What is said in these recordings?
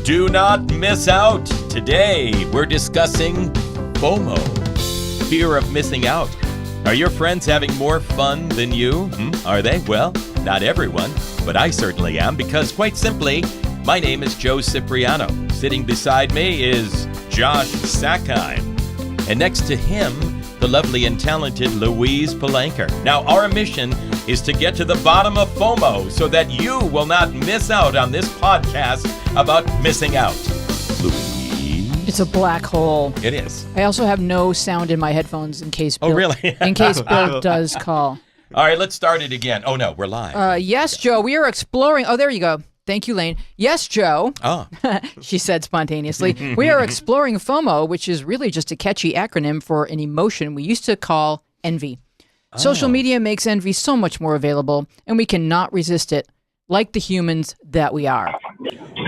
Do not miss out. Today, we're discussing FOMO, fear of missing out. Are your friends having more fun than you? Are they? Well, not everyone, but I certainly am, because quite simply, my name is Joe Cipriano. Sitting beside me is Josh Sackheim. And next to him, the lovely and talented Louise Palanker. Now, our mission is to get to the bottom of FOMO so that you will not miss out on this podcast about missing out. Louise? It's a black hole. It is. I also have no sound in my headphones in case Bill, really? in case Bill does call. All right, let's start it again. Oh, no, we're live. Yes, Joe, we are exploring. Oh, there you go. Thank you, Lane. Yes, Joe, she said spontaneously. We are exploring FOMO, which is really just a catchy acronym for an emotion we used to call envy. Social media makes envy so much more available, and we cannot resist it, like the humans that we are.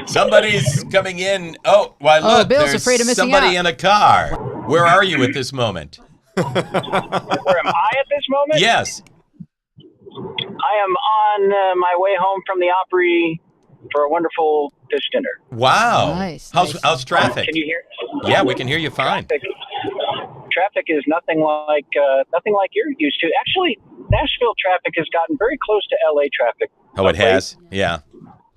Somebody's coming in. Oh, why look, Bill's there's afraid of missing somebody out. in a car. Where are you at this moment? Where am I at this moment? Yes. I am on my way home from the Opry for a wonderful fish dinner. Wow. Nice. How's traffic? Can you hear? Yeah, we can hear you fine. Traffic is nothing like you're used to. Actually, Nashville traffic has gotten very close to LA traffic. Oh, it has? Yeah.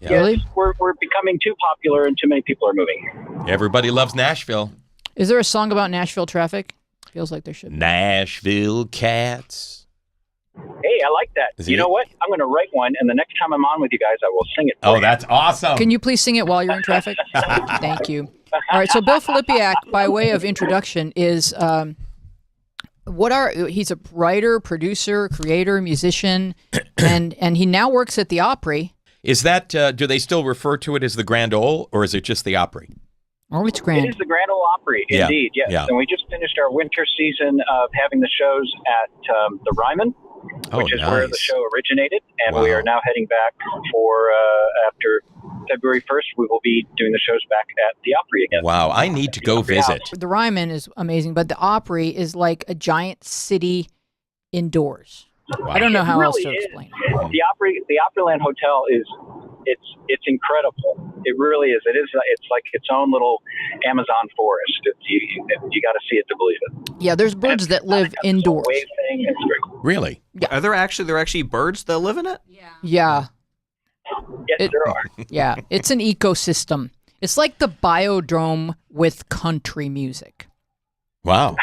Yes, Really? we're becoming too popular and too many people are moving here. Everybody loves Nashville. Is there a song about Nashville traffic? Feels like there should be. Nashville Cats. Hey, I like that. You know what? I'm going to write one, and the next time I'm on with you guys, I will sing it for you. Oh, that's awesome. Can you please sing it while you're in traffic? Thank you. All right, so Bill Filipiak, by way of introduction, is he's a writer, producer, creator, musician, and he now works at the Opry. Is that, do they still refer to it as the Grand Ole, or is it just the Opry? Oh, it's grand. It is the Grand Ole Opry, indeed, yes. Yeah. And we just finished our winter season of having the shows at the Ryman, which is where the show originated, and we are now heading back for, after February 1st, we will be doing the shows back at the Opry again. Wow, I need to go visit. The Ryman is amazing, but the Opry is like a giant city indoors. Wow. I don't know how It else really to is. explain it. The Opryland Hotel it's incredible. It really is. It's like its own little Amazon forest. You got to see it to believe it. Yeah, there's birds that live indoors. Wave thing. It's very cool. Really? Are there actually birds that live in it? Yeah, Yes, there are. yeah. It's an ecosystem. It's like the Biodrome with country music. Wow.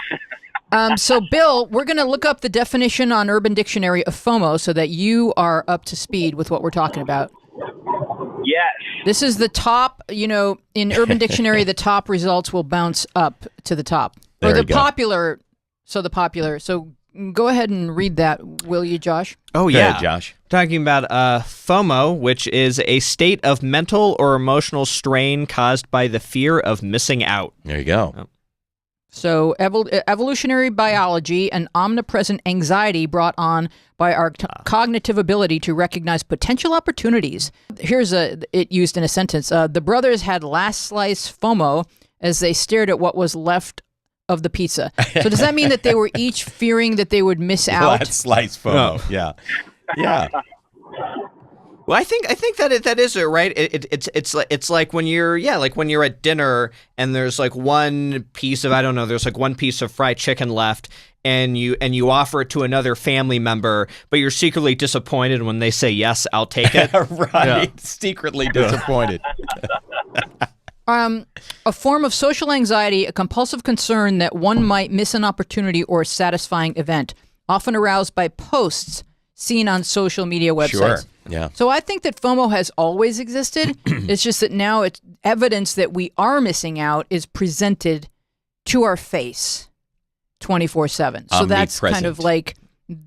So, Bill, we're going to look up the definition on Urban Dictionary of FOMO so that you are up to speed with what we're talking about. Yes. This is the top, in Urban Dictionary, the top results will bounce up to the top. There or the you go. popular. So go ahead and read that, will you, Josh? Oh, Go yeah. ahead, Josh. Talking about FOMO, which is a state of mental or emotional strain caused by the fear of missing out. There you go. So evolutionary biology, an omnipresent anxiety brought on by our cognitive ability to recognize potential opportunities. Here's it used in a sentence. The brothers had last slice FOMO as they stared at what was left of the pizza. So does that mean that they were each fearing that they would miss out? Last slice FOMO. Yeah. Yeah. Well, I think that is it, right? It's like when you're at dinner and there's like one piece of there's like one piece of fried chicken left, and you offer it to another family member, but you're secretly disappointed when they say yes, I'll take it. Right. Yeah. Secretly disappointed. A form of social anxiety, a compulsive concern that one might miss an opportunity or a satisfying event, often aroused by posts seen on social media websites. Sure. Yeah. So I think that FOMO has always existed. It's just that now it's evidence that we are missing out is presented to our face 24/7. So that's kind of Omnipresent. like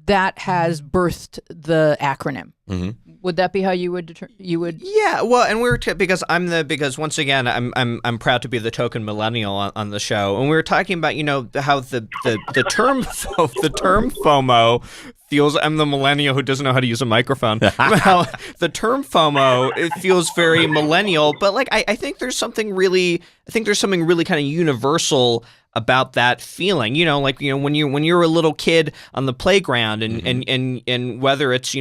that has birthed the acronym. Mm-hmm. Would that be how you would Yeah, well, and because once again I'm proud to be the token millennial on the show, and we were talking about how the term the term FOMO feels. I'm the millennial who doesn't know how to use a microphone. How the term FOMO, it feels very millennial, but like I think there's something really kind of universal about that feeling. When you're a little kid on the playground and whether it's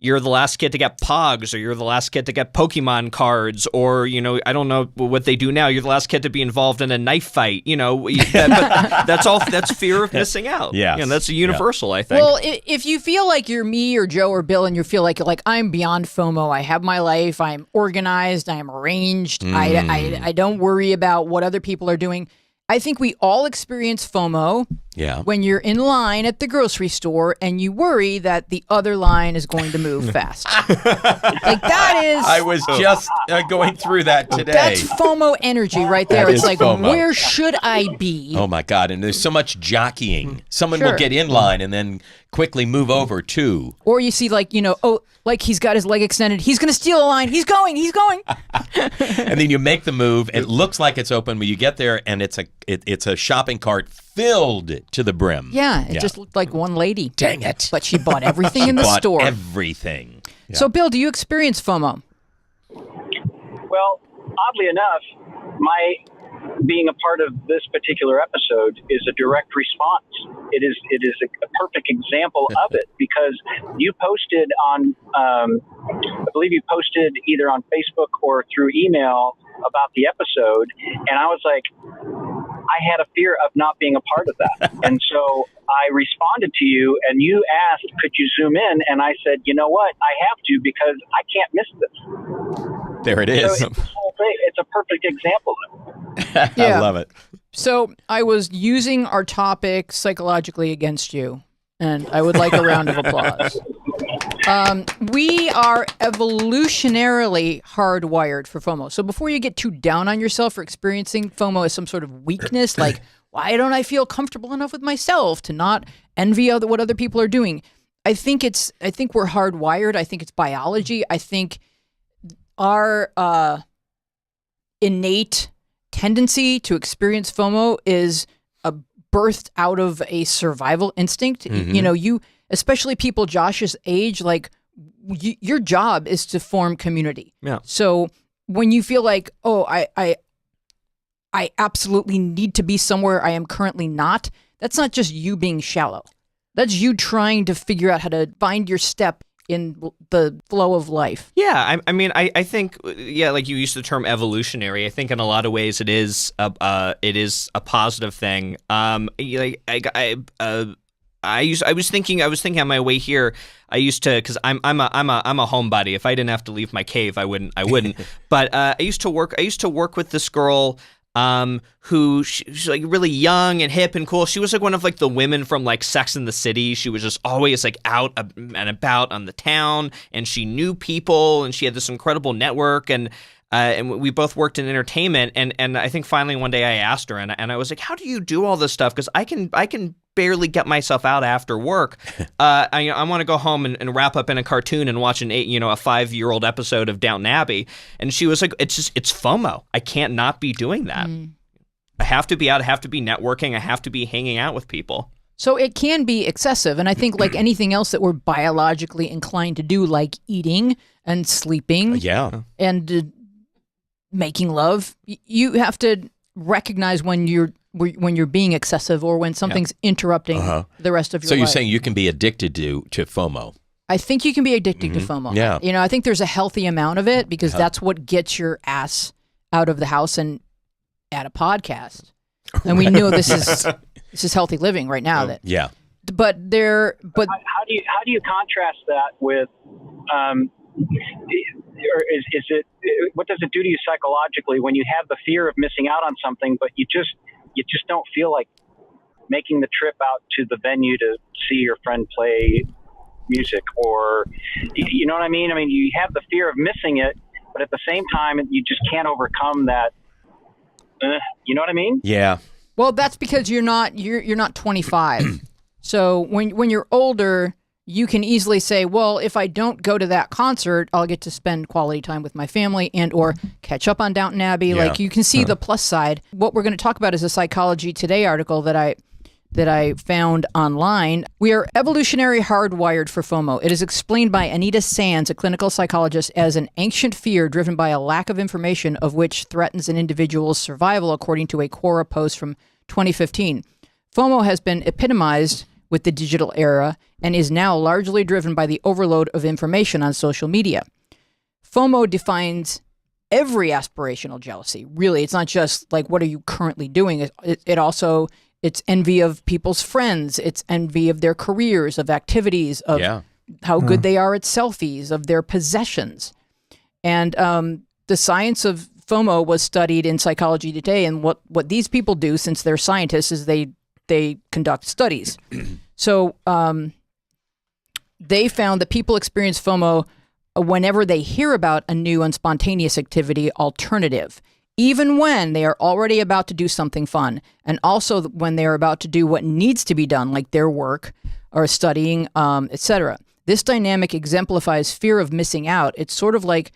you're the last kid to get Pogs, or you're the last kid to get Pokemon cards, or, you know, I don't know what they do now. You're the last kid to be involved in a knife fight, you know. But that's fear of missing out. Yeah, you know, that's universal, I think. Well, if you feel like you're me or Joe or Bill, and you feel like I'm beyond FOMO, I have my life, I'm organized, I'm arranged, I don't worry about what other people are doing. I think we all experience FOMO when you're in line at the grocery store and you worry that the other line is going to move fast. Like that is... I was just going through that today. That's FOMO energy right there. It's like, FOMO. where should I be? Oh, my God. And there's so much jockeying. Someone will get in line and then quickly move over, too. Or you see, like, you know, like he's got his leg extended. He's going to steal a line. He's going. And then you make the move. It looks like it's open, but you get there, and it's a shopping cart filled to the brim. Yeah, it just looked like one lady. Dang it. But she bought everything in the bought store. everything. Yeah. So, Bill, do you experience FOMO? Well, oddly enough, my being a part of this particular episode is a direct response. It is a perfect example of it, because you posted on, I believe you posted either on Facebook or through email about the episode, and I was like, I had a fear of not being a part of that. And so I responded to you, and you asked, could you zoom in? And I said, you know what? I have to, because I can't miss this. There it is. So it's a perfect example of it. I love it. So I was using our topic psychologically against you, and I would like a round of applause. We are evolutionarily hardwired for FOMO. So before you get too down on yourself for experiencing FOMO as some sort of weakness, like, why don't I feel comfortable enough with myself to not envy what other people are doing? I think we're hardwired. I think it's biology. I think our innate tendency to experience FOMO is birthed out of a survival instinct. Mm-hmm. You know, especially people Josh's age, like your job is to form community. Yeah. So when you feel like, oh, I absolutely need to be somewhere I am currently not, that's not just you being shallow. That's you trying to figure out how to find your step in the flow of life. Yeah, I mean, I think, like you used the term evolutionary. I think in a lot of ways it is a positive thing. I was thinking on my way here. I used to, because I'm a homebody. If I didn't have to leave my cave, I wouldn't. But I used to work with this girl. Who she's like really young and hip and cool. She was like one of like the women from like Sex and the City. She was just always like out and about on the town, and she knew people, and she had this incredible network, and we both worked in entertainment. And I think finally one day I asked her, and I was like, how do you do all this stuff? Because I can barely get myself out after work. I want to go home and wrap up in a cartoon and watch a 5-year-old episode of Downton Abbey. And she was like, it's FOMO. I can't not be doing that. I have to be out. I have to be networking. I have to be hanging out with people. So it can be excessive. And I think like anything else that we're biologically inclined to do, like eating and sleeping and making love, you have to recognize when you're being excessive or when something's interrupting the rest of your life. So you're saying you can be addicted to FOMO? I think you can be addicted to FOMO. Yeah. You know, I think there's a healthy amount of it, because that's what gets your ass out of the house and at a podcast. And we know this is healthy living right now. But how do you contrast that with or is it, what does it do to you psychologically when you have the fear of missing out on something, but you just don't feel like making the trip out to the venue to see your friend play music, or, you know what I mean? I mean, you have the fear of missing it, but at the same time, you just can't overcome that. You know what I mean? Yeah. Well, that's because you're not 25. So when you're older, you can easily say, well, if I don't go to that concert, I'll get to spend quality time with my family and or catch up on Downton Abbey. Yeah. Like, you can see the plus side. What we're going to talk about is a Psychology Today article that I found online. We are evolutionary hardwired for FOMO. It is explained by Anita Sands, a clinical psychologist, as an ancient fear driven by a lack of information of which threatens an individual's survival, according to a Quora post from 2015. FOMO has been epitomized with the digital era and is now largely driven by the overload of information on social media. FOMO defines every aspirational jealousy. Really, it's not just like, what are you currently doing? It also, it's envy of people's friends. It's envy of their careers, of activities, of how good they are at selfies, of their possessions. And the science of FOMO was studied in Psychology Today. And what these people do, since they're scientists, is they conduct studies. So they found that people experience FOMO whenever they hear about a new and spontaneous activity alternative, even when they are already about to do something fun, and also when they are about to do what needs to be done, like their work or studying, etc. This dynamic exemplifies fear of missing out. It's sort of like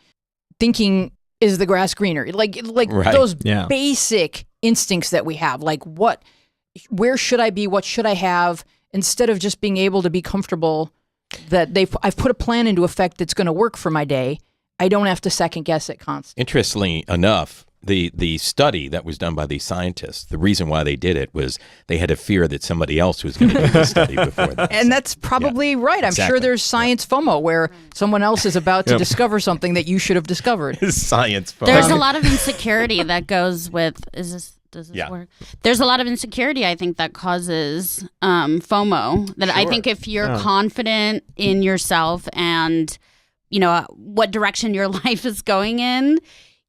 thinking, is the grass greener? Like right. Those basic instincts that we have, like where should I be? What should I have? Instead of just being able to be comfortable that I've put a plan into effect that's going to work for my day. I don't have to second guess it constantly. Interestingly enough, the study that was done by these scientists, the reason why they did it was they had a fear that somebody else was going to do the study before them. And that's probably right. I'm sure there's science FOMO where someone else is about to discover something that you should have discovered. Science FOMO. There's a lot of insecurity that goes with, does this work? There's a lot of insecurity, I think, that causes FOMO. That I think if you're confident in yourself and, you know, what direction your life is going in,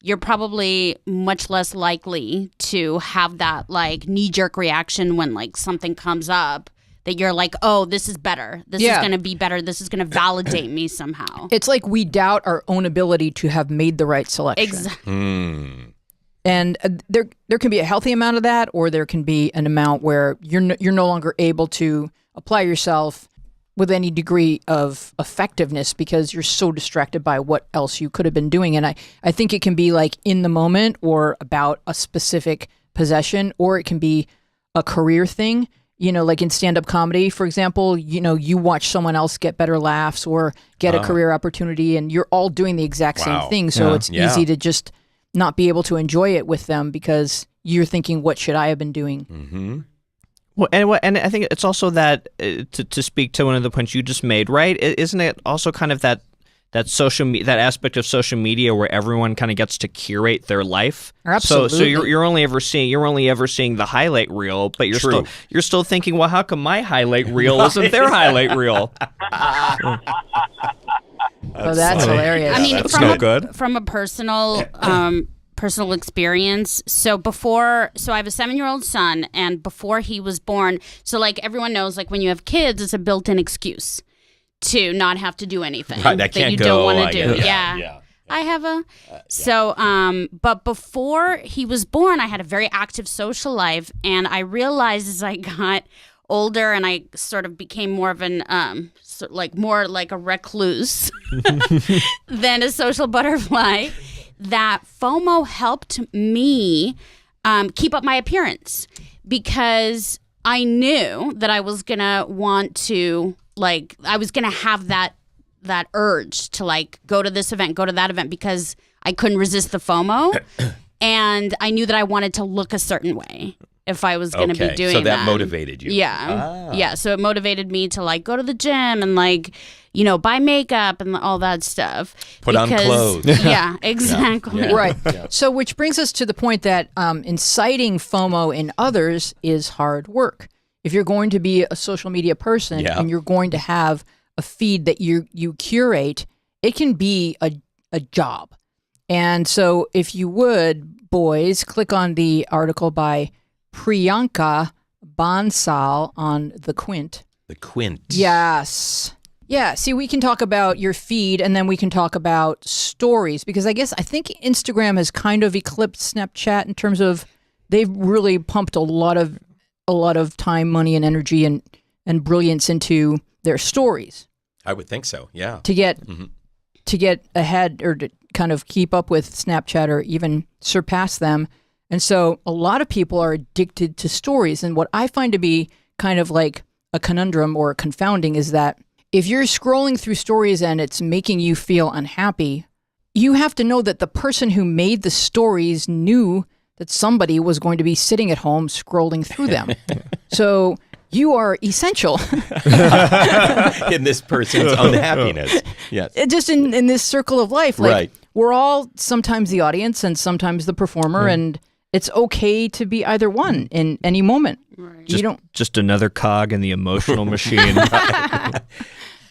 you're probably much less likely to have that like knee-jerk reaction when like something comes up that you're like, oh, this is better. This is going to be better. This is going to validate me somehow. It's like we doubt our own ability to have made the right selection. Exactly. And there can be a healthy amount of that, or there can be an amount where you're no longer able to apply yourself with any degree of effectiveness because you're so distracted by what else you could have been doing. And I think it can be like in the moment or about a specific possession, or it can be a career thing. You know, like in stand-up comedy, for example, you know, you watch someone else get better laughs or get a career opportunity, and you're all doing the exact same thing. So it's easy to just not be able to enjoy it with them because you're thinking, what should I have been doing? Mm-hmm. Well, and I think it's also that, to speak to one of the points you just made, right? Isn't it also kind of that that aspect of social media where everyone kind of gets to curate their life? Absolutely. So you're only ever seeing the highlight reel, but you're still thinking, well, how come my highlight reel isn't their highlight reel? That's hilarious. I mean, that's from a personal experience. So I have a 7-year-old son, and before he was born, so like everyone knows, like when you have kids, it's a built-in excuse to not have to do anything that you don't want to do. Yeah. I have a so but before he was born, I had a very active social life, and I realized as I got older and I sort of became more of an more like a recluse than a social butterfly, that FOMO helped me keep up my appearance, because I knew that I was gonna want to, like, I was gonna have that urge to like go to this event, go to that event, because I couldn't resist the FOMO, and I knew that I wanted to look a certain way if I was going to be doing that. So that motivated you. Yeah. Yeah. So it motivated me to like go to the gym and like, you know, buy makeup and all that stuff. Put on clothes. Yeah, exactly. Yeah. Right. Yeah. So which brings us to the point that inciting FOMO in others is hard work. If you're going to be a social media person and you're going to have a feed that you curate, it can be a job. And so if you would, boys, click on the article by Priyanka Bansal on The Quint. The Quint. Yes. Yeah, see, we can talk about your feed, and then we can talk about stories, because I think Instagram has kind of eclipsed Snapchat in terms of they've really pumped a lot of time, money, and energy and brilliance into their stories. I would think so, yeah. To get ahead, or to kind of keep up with Snapchat or even surpass them. And so a lot of people are addicted to stories. And what I find to be kind of like a conundrum or confounding is that if you're scrolling through stories and it's making you feel unhappy, you have to know that the person who made the stories knew that somebody was going to be sitting at home scrolling through them. So you are essential in this person's unhappiness. Yes. Just in this circle of life. Like, right. We're all sometimes the audience and sometimes the performer, and it's okay to be either one in any moment. Right. Just another cog in the emotional machine.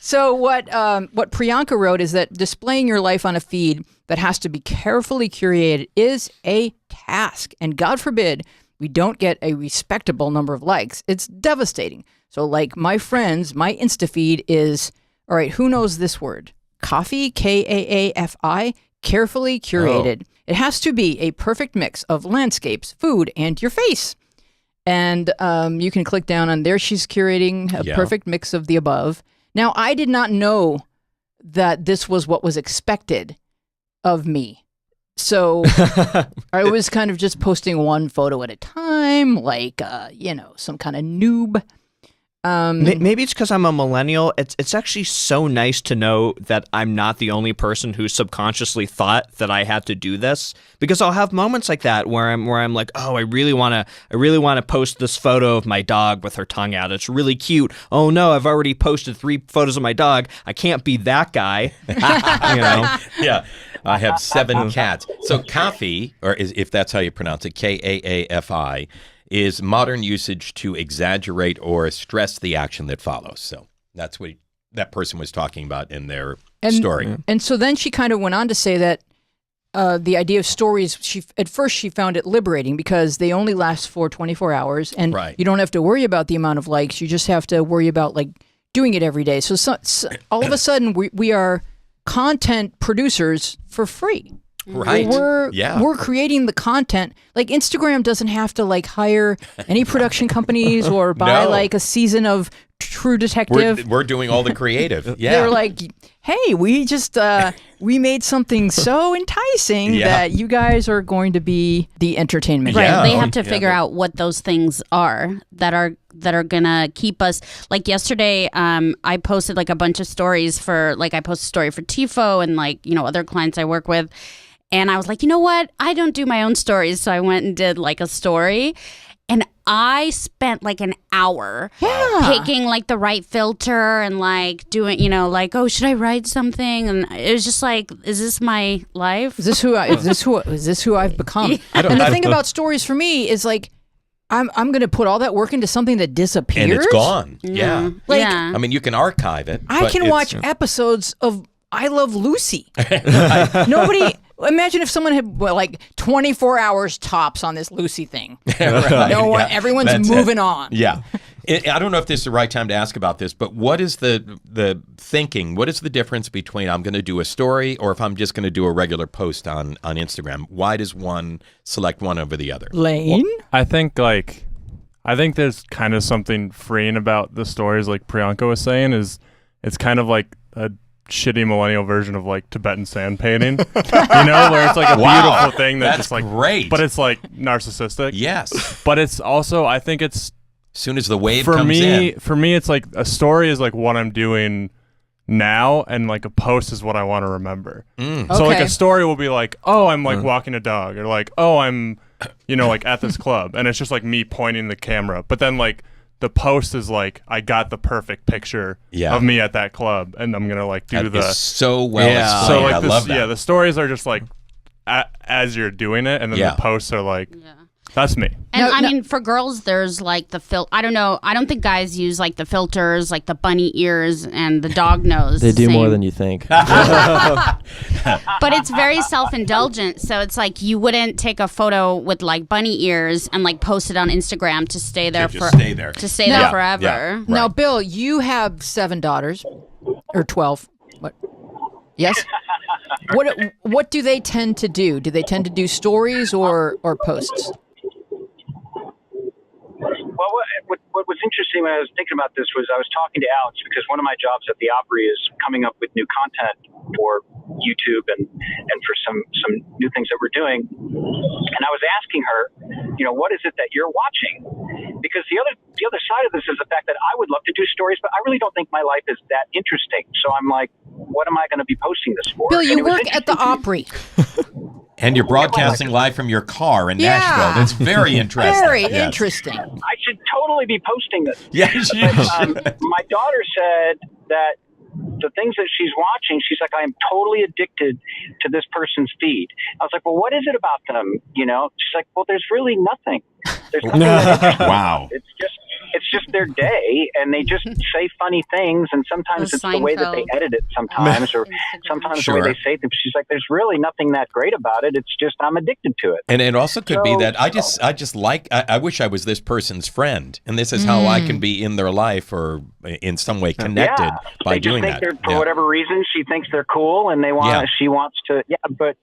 So what Priyanka wrote is that displaying your life on a feed that has to be carefully curated is a task, and God forbid we don't get a respectable number of likes. It's devastating. So like my friends, my Insta feed is, all right, who knows this word? Coffee, Kaafi, carefully curated. Oh. It has to be a perfect mix of landscapes, food, and your face. And you can click down on there. She's curating a perfect mix of the above. Now, I did not know that this was what was expected of me. So I was kind of just posting one photo at a time, like, some kind of noob. Maybe it's because I'm a millennial. It's actually so nice to know that I'm not the only person who subconsciously thought that I had to do this, because I'll have moments like that where I'm like, oh, I really want to post this photo of my dog with her tongue out. It's really cute. Oh no, I've already posted 3 photos of my dog. I can't be that guy. Yeah. I have 7 cats. So Kaafi, or if that's how you pronounce it, Kaafi, is modern usage to exaggerate or stress the action that follows. So that's what that person was talking about in their story. And so then she kind of went on to say that the idea of stories, at first she found it liberating because they only last for 24 hours, and you don't have to worry about the amount of likes. You just have to worry about like doing it every day. So all of a sudden we are content producers for free. Right. We're creating the content. Like Instagram doesn't have to like hire any production companies or buy like a season of True Detective. We're doing all the creative. Yeah. They're like, hey, we just we made something so enticing that you guys are going to be the entertainment. Right. Yeah. They have to figure out what those things are that are gonna keep us. Like yesterday, I posted like a bunch of stories for I posted a story for Tifo and other clients I work with. And I was like, you know what? I don't do my own stories. So I went and did like a story. And I spent like an hour picking like the right filter and like doing, oh, should I write something? And it was just like, is this my life? Is this who I've become? And the thing about stories for me is like, I'm going to put all that work into something that disappears. And it's gone. Yeah. I mean, you can archive it. I can watch episodes of I Love Lucy. Nobody... Imagine if someone had 24 hours tops on this Lucy thing. Everyone's moving on. Yeah. I don't know if this is the right time to ask about this, but what is the thinking? What is the difference between I'm going to do a story or if I'm just going to do a regular post on Instagram? Why does one select one over the other? Lane? Well, I think there's kind of something freeing about the stories, like Priyanka was saying, is it's kind of like a shitty millennial version of like Tibetan sand painting, where it's like a beautiful thing that's just like great, but it's like narcissistic. Yes, but it's also, I think it's, as soon as the wave comes in. For me, it's like a story is like what I'm doing now, and like a post is what I want to remember. So like a story will be like, oh, I'm like walking a dog, or like, oh, I'm, like at this club, and it's just like me pointing the camera. But then like the post is like, I got the perfect picture of me at that club, and I'm gonna like do that is so well explained. So like I love that. Yeah, the stories are just like as you're doing it, and then the posts are like, that's me. And mean, for girls, there's like the I don't know. I don't think guys use like the filters, like the bunny ears and the dog nose. They do more than you think. But it's very self-indulgent. So it's like you wouldn't take a photo with like bunny ears and like post it on Instagram to stay there forever. Yeah, right. Now, Bill, you have 7 daughters or 12. What? Yes. What do they tend to do? Do they tend to do stories or posts? Well, what was interesting when I was thinking about this was I was talking to Alex because one of my jobs at the Opry is coming up with new content for YouTube and for some new things that we're doing. And I was asking her, what is it that you're watching? Because the other side of this is the fact that I would love to do stories, but I really don't think my life is that interesting. So I'm like, what am I going to be posting this for? Bill, you work at the Opry. And you're broadcasting live from your car in Nashville. That's very interesting. Very interesting. I should totally be posting this. Yes, you should. My daughter said that the things that she's watching, she's like, I am totally addicted to this person's feed. I was like, well, what is it about them? You know, she's like, well, there's really nothing. There's nothing Wow. It's just their day, and they just say funny things, and sometimes it's the way that they edit it sometimes, or sometimes the way they say things. She's like, there's really nothing that great about it. It's just I'm addicted to it. And it also could be that I just like, I wish I was this person's friend, and this is how I can be in their life or in some way connected by doing that. For whatever reason, she thinks they're cool, and she wants to, but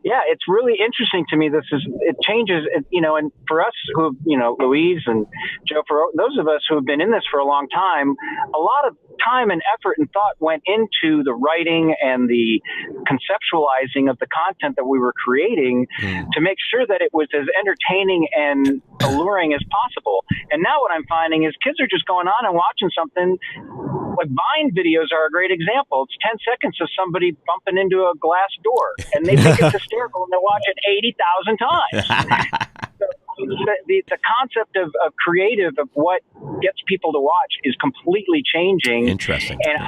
yeah, it's really interesting to me. It changes, you know, and for us who, you know, Louise and Joe, for those of us who have been in this for a long time, a lot of time and effort and thought went into the writing and the conceptualizing of the content that we were creating to make sure that it was as entertaining and alluring as possible. And now what I'm finding is kids are just going on and watching something. Like Vine videos are a great example. It's 10 seconds of somebody bumping into a glass door, and they think it's hysterical, and they watch it 80,000 times. The concept of creative, of what gets people to watch, is completely changing. Interesting. And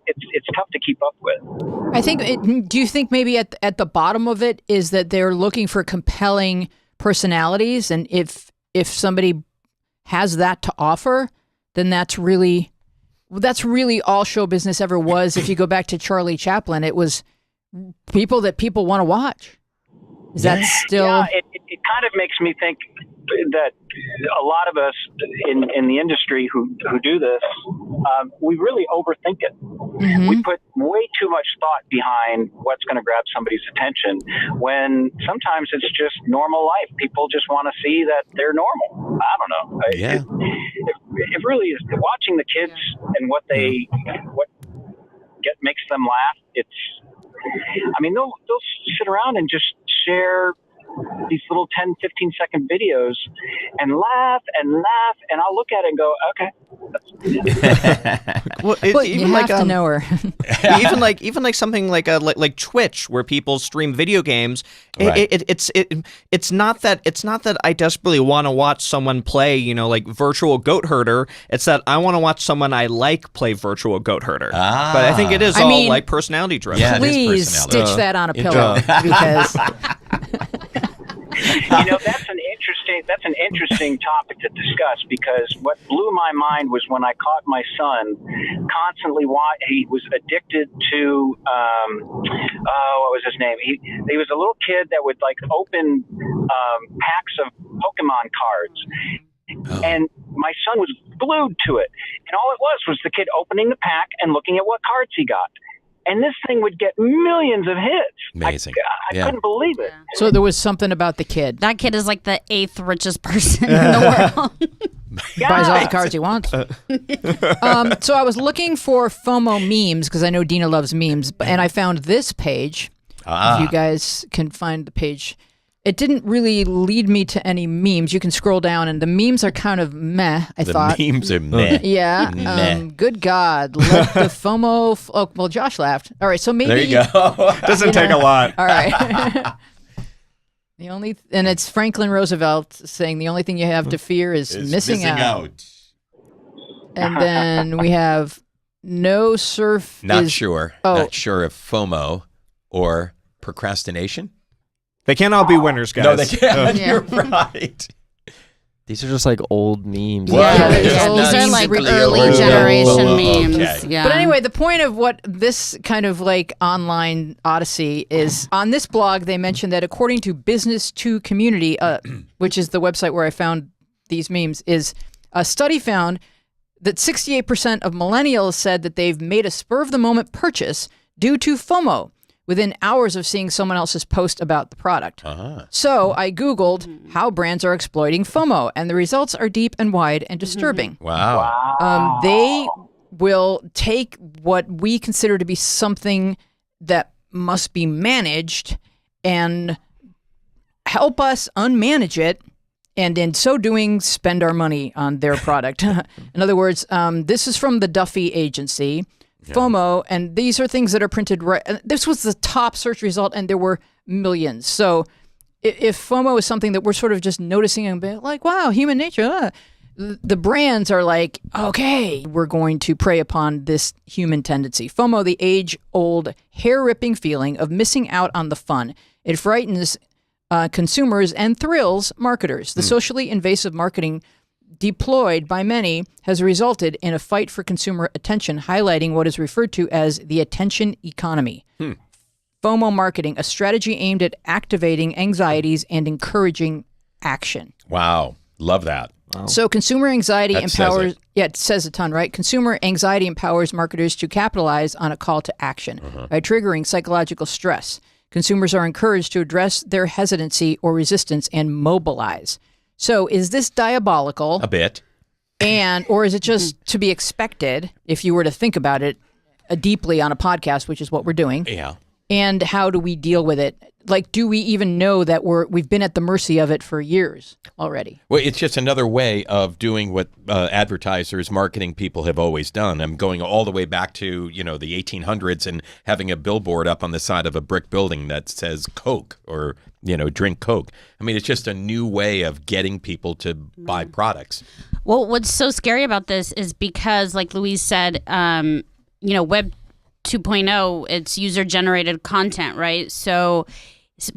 it's tough to keep up with. I think. Do you think maybe at the bottom of it is that they're looking for compelling personalities, and if somebody has that to offer, then that's really all show business ever was. If you go back to Charlie Chaplin, it was people that people want to watch. Is that still? Yeah, it kind of makes me think that a lot of us in the industry who do this, we really overthink it. Mm-hmm. We put way too much thought behind what's going to grab somebody's attention, when sometimes it's just normal life. People just want to see that they're normal. I don't know. Yeah. It really is. Watching the kids and what makes them laugh. They'll sit around and just share these little 10, 15 second videos and laugh, and I'll look at it and go, okay. Well, you have to know her. even like something like Twitch, where people stream video games. Right. It's not that I desperately want to watch someone play, you know, like virtual goat herder. It's that I want to watch someone I like play virtual goat herder. But I think it is all like personality driven. Yeah, please stitch that on a pillow because. You know, that's an interesting topic to discuss, because what blew my mind was when I caught my son constantly he was addicted to what was his name? He was a little kid that would like open packs of Pokemon cards. And my son was glued to it. And all it was the kid opening the pack and looking at what cards he got. And this thing would get millions of hits. Amazing. I couldn't believe it. So there was something about the kid. That kid is like the 8th richest person in the world. He buys all the cards he wants. So I was looking for FOMO memes, because I know Dina loves memes, and I found this page. If you guys can find the page. It didn't really lead me to any memes. You can scroll down, and the memes are kind of meh, I thought. The memes are meh. Yeah. Meh. Good God. Let the FOMO... Oh, well, Josh laughed. All right, so maybe... There you go. Doesn't take a lot. All right. And it's Franklin Roosevelt saying the only thing you have to fear is missing out. And then we have no surf Not sure if FOMO or procrastination. They can't all be winners, guys. No, they can't. You're right. These are just like old memes. These are like early generation memes. Okay. Yeah. But anyway, the point of what this kind of like online odyssey is, on this blog, they mentioned that according to Business to Community, which is the website where I found these memes, is a study found that 68% of millennials said that they've made a spur-of-the-moment purchase due to FOMO within hours of seeing someone else's post about the product. So I Googled how brands are exploiting FOMO, and the results are deep and wide and disturbing. Wow. They will take what we consider to be something that must be managed and help us unmanage it, and in so doing, spend our money on their product. In other words, this is from the Duffy Agency. FOMO, and these are things that are printed right. This was the top search result, and there were millions. So if FOMO is something that we're sort of just noticing and being like, wow, human nature, the brands are like, okay, we're going to prey upon this human tendency. FOMO, the age-old, hair-ripping feeling of missing out on the fun. It frightens consumers and thrills marketers. The socially invasive marketing deployed by many has resulted in a fight for consumer attention, highlighting what is referred to as the attention economy. FOMO marketing, a strategy aimed at activating anxieties and encouraging action. Wow. Love that. Wow. So consumer anxiety empowers, it says a ton, right? Consumer anxiety empowers marketers to capitalize on a call to action by triggering psychological stress. Consumers are encouraged to address their hesitancy or resistance and mobilize. So is this diabolical? A bit. Or is it just to be expected if you were to think about it deeply on a podcast, which is what we're doing? Yeah. And how do we deal with it? Like, do we even know that we've been at the mercy of it for years already? Well, it's just another way of doing what advertisers, marketing people have always done. I'm going all the way back to, the 1800s and having a billboard up on the side of a brick building that says Coke or, drink Coke. I mean, it's just a new way of getting people to buy products. Well, what's so scary about this is because, like Louise said, Web 2.0, it's user-generated content, right? So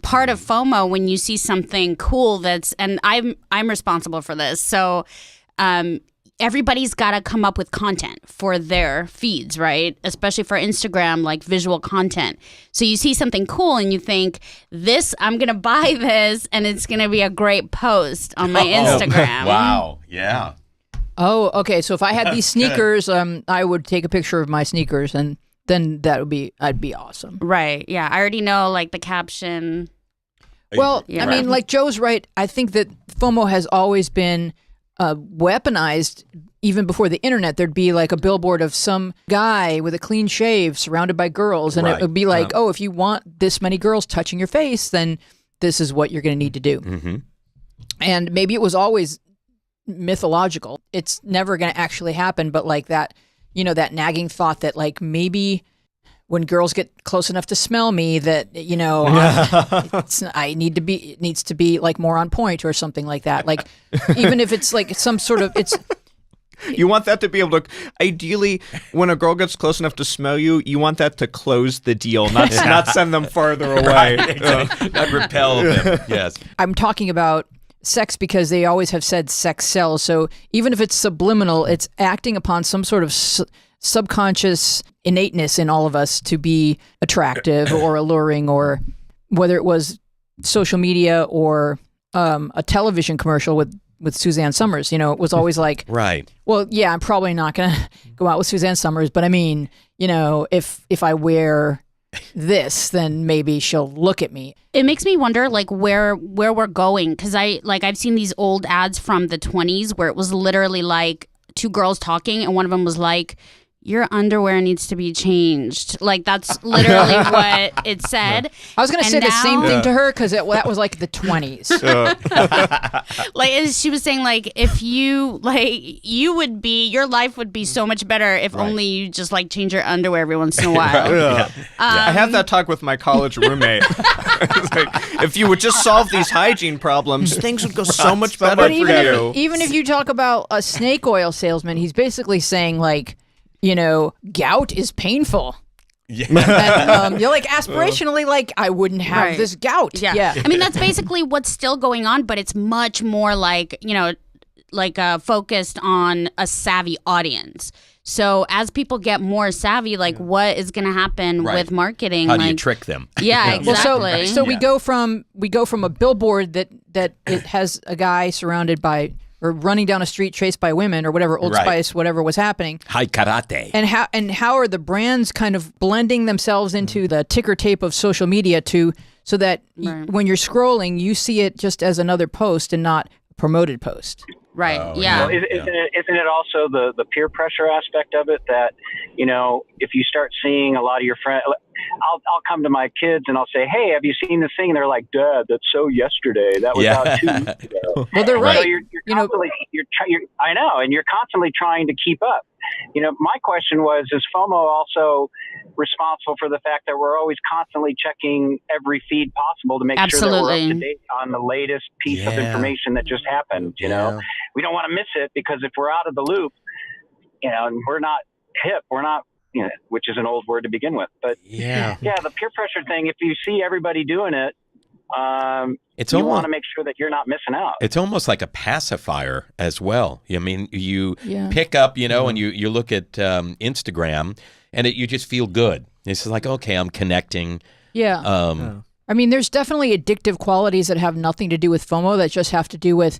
part of FOMO, when you see something cool and I'm responsible for this, so everybody's got to come up with content for their feeds, right? Especially for Instagram, like visual content. So you see something cool and you think, I'm going to buy this and it's going to be a great post on my Instagram. Wow, yeah. Oh, okay. So if I had these sneakers, I would take a picture of my sneakers and then I'd be awesome. Right. Yeah. I already know like the caption. Well, I mean, like Joe's right. I think that FOMO has always been weaponized. Even before the internet, there'd be like a billboard of some guy with a clean shave surrounded by girls. And it would be like, if you want this many girls touching your face, then this is what you're going to need to do. Mm-hmm. And maybe it was always mythological. It's never going to actually happen. But like that, that nagging thought that like maybe when girls get close enough to smell me that, it needs to be like more on point or something like that. Like even if it's like some sort of, you want that to be able to, ideally, when a girl gets close enough to smell you, you want that to close the deal, not send them farther away. Right, exactly. Not repel them, yes. I'm talking about sex because they always have said sex sells. So even if it's subliminal, it's acting upon some sort of subconscious innateness in all of us to be attractive or alluring, or whether it was social media or a television commercial with Suzanne Summers. It was always like, right. Well, yeah, I'm probably not going to go out with Suzanne Summers, but I mean, if I wear this, then maybe she'll look at me. It makes me wonder like where we're going, because I've seen these old ads from the 20s where it was literally like two girls talking and one of them was like, your underwear needs to be changed. Like that's literally what it said. I was going to say the same thing to her because that was like the 20s. Like she was saying, like if you your life would be so much better if only you just like change your underwear every once in a while. I had that talk with my college roommate. Like, if you would just solve these hygiene problems, things would go so much better for you. Even if you talk about a snake oil salesman, he's basically saying like, gout is painful. Yeah. And, you're like aspirationally, like I wouldn't have this gout. Yeah. I mean, that's basically what's still going on, but it's much more like, focused on a savvy audience. So as people get more savvy, like what is going to happen with marketing? How do you trick them? Yeah, exactly. Well, so we go from a billboard that it has a guy surrounded by or running down a street chased by women or whatever, Old Spice, whatever was happening. High karate. And how are the brands kind of blending themselves into the ticker tape of social media so that when you're scrolling, you see it just as another post and not a promoted post? Right. Well, isn't it also the peer pressure aspect of it that, if you start seeing a lot of your friends, I'll come to my kids and I'll say, hey, have you seen this thing? And they're like, Dad, that's so yesterday. That was out 2 weeks ago. Well, they're right. So you're constantly, I know, and you're constantly trying to keep up. my question was, is FOMO also responsible for the fact that we're always constantly checking every feed possible to make sure that we're up to date on the latest piece of information that just happened? You know, we don't want to miss it, because if we're out of the loop, and we're not hip, we're not, which is an old word to begin with. But the peer pressure thing, if you see everybody doing it, you want to make sure that you're not missing out. It's almost like a pacifier as well. I mean, you pick up, and you look at Instagram, and you just feel good. It's like, okay, I'm connecting. Yeah. I mean, there's definitely addictive qualities that have nothing to do with FOMO, that just have to do with,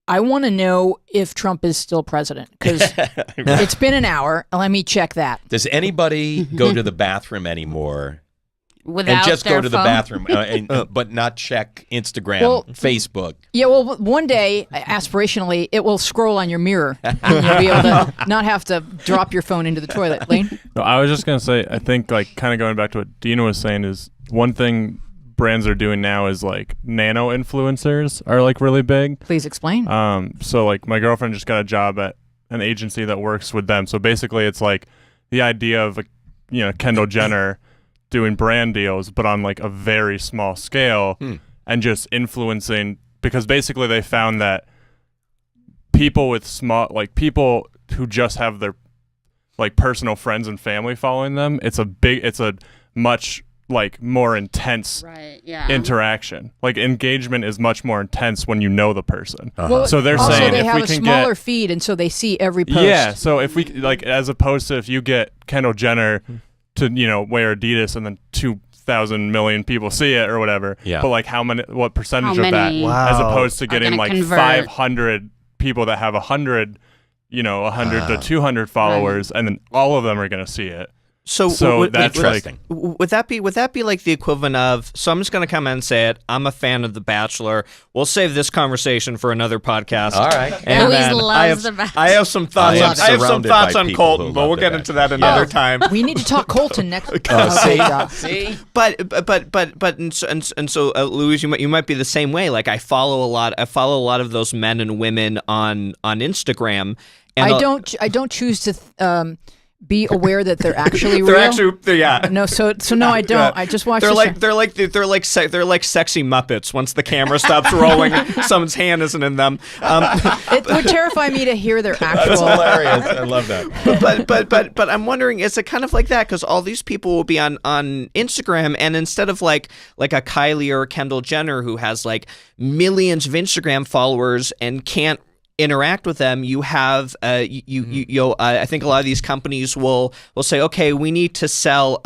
I want to know if Trump is still president, because it's been an hour. Let me check that. Does anybody go to the bathroom anymore without and just their go to phone? the bathroom, but not check Instagram, Facebook? Yeah, well, one day, aspirationally, it will scroll on your mirror, and you'll be able to not have to drop your phone into the toilet. Lane? No, I was just going to say, I think, like, kind of going back to what Dina was saying, is one thing brands are doing now is like nano influencers are like really big. Please explain. So like my girlfriend just got a job at an agency that works with them. So basically it's like the idea of Kendall Jenner doing brand deals, but on like a very small scale and just influencing, because basically they found that people who just have their like personal friends and family following them, it's a much like more intense interaction. Like engagement is much more intense when you know the person. Well, so they're also saying they if have we a can smaller feed, and so they see every post. Yeah, so if we like, as opposed to if you get Kendall Jenner to wear Adidas and then 2,000 million people see it or whatever. Yeah. But like what percentage of that, as opposed to getting like 500 people that have 100 to 200 followers, and then all of them are going to see it. So that's interesting. Would that be like the equivalent of? So I'm just going to come in and say it. I'm a fan of The Bachelor. We'll save this conversation for another podcast. All right. And Louise loves The Bachelor. I have some thoughts. I have some thoughts on Colton, but we'll get into that another time. We need to talk Colton next. See. But so Louise, you might be the same way. Like I follow a lot of those men and women on Instagram. And I don't choose to be aware that they're actually real. They're actually No, so no, I don't. I just watch. They're like sexy Muppets. Once the camera stops rolling, someone's hand isn't in them. It would terrify me to hear their actual. That's hilarious. I love that. But I'm wondering, is it kind of like that? Because all these people will be on Instagram, and instead of like a Kylie or Kendall Jenner who has like millions of Instagram followers and can't interact with them, you have I think a lot of these companies will say, okay, we need to sell